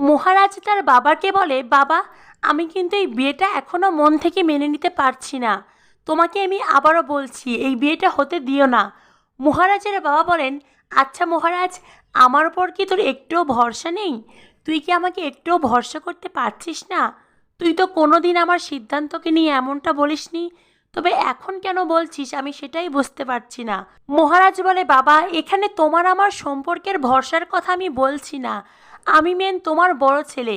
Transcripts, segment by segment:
মহারাজ তার বাবাকে বলে, বাবা, আমি কিন্তু এই বিয়েটা এখনও মন থেকে মেনে নিতে পারছি না। তোমাকে আমি আবারও বলছি, এই বিয়েটা হতে দিও না। মহারাজের বাবা বলেন, আচ্ছা মহারাজ, আমার ওপর কি তোর একটুও ভরসা নেই? তুই কি আমাকে একটুও ভরসা করতে পারছিস না? তুই তো কোনো দিন আমার সিদ্ধান্তকে নিয়ে এমনটা বলিসনি, তবে এখন কেন বলছিস আমি সেটাই বুঝতে পারছি না। মহারাজ বলে, বাবা, এখানে তোমার আমার সম্পর্কের ভরসার কথা আমি বলছি না। আমি মেন তোমার বড় ছেলে,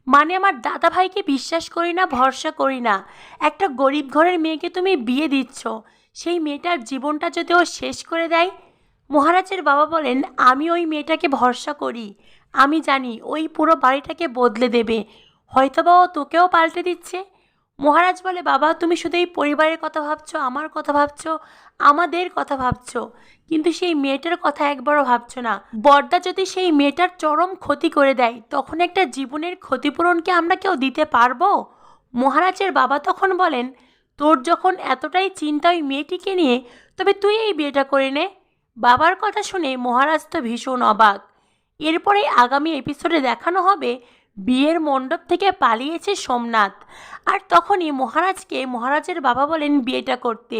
মানে আমার দাদা ভাইকে বিশ্বাস করি না, ভরসা করি না। একটা গরিব ঘরের মেয়েকে তুমি বিয়ে দিচ্ছ, সেই মেয়েটার জীবনটা যদি ও শেষ করে দেয়। মহারাজের বাবা বলেন, আমি ওই মেয়েটাকে ভরসা করি। আমি জানি ওই পুরো বাড়িটাকে বদলে দেবে, হয়তোবা ও তোকেও পাল্টে দিচ্ছে। মহারাজ বলে, বাবা, তুমি শুধু এই পরিবারের কথা ভাবছো, আমার কথা ভাবছো, আমাদের কথা ভাবছো, কিন্তু সেই মেয়েটার কথা একবারও ভাবছো না। বড়দা যদি সেই মেয়েটার চরম ক্ষতি করে দেয়, তখন একটা জীবনের ক্ষতিপূরণকে আমরা কেউ দিতে পারবো? মহারাজের বাবা তখন বলেন, তোর যখন এতটাই চিন্তা ওই মেয়েটিকে নিয়ে, তবে তুই এই বিয়েটা করে নে। বাবার কথা শুনে মহারাজ তো ভীষণ অবাক। এরপরে আগামী এপিসোডে দেখানো হবে বিয়ের মণ্ডপ থেকে পালিয়েছে সোমনাথ, আর তখনই মহারাজের বাবা বলেন বিয়েটা করতে।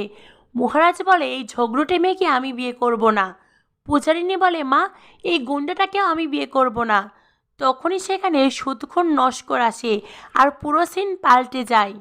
মহারাজ বলে, এই ঝগড়ুটে মেয়েকে আমি বিয়ে করব না। পূজারিনী বলে, মা, এই গুন্ডাটাকেও আমি বিয়ে করব না। তখনই সেখানে সুদখোর নস্কর আসে, আর পুরো সিন পাল্টে যায়।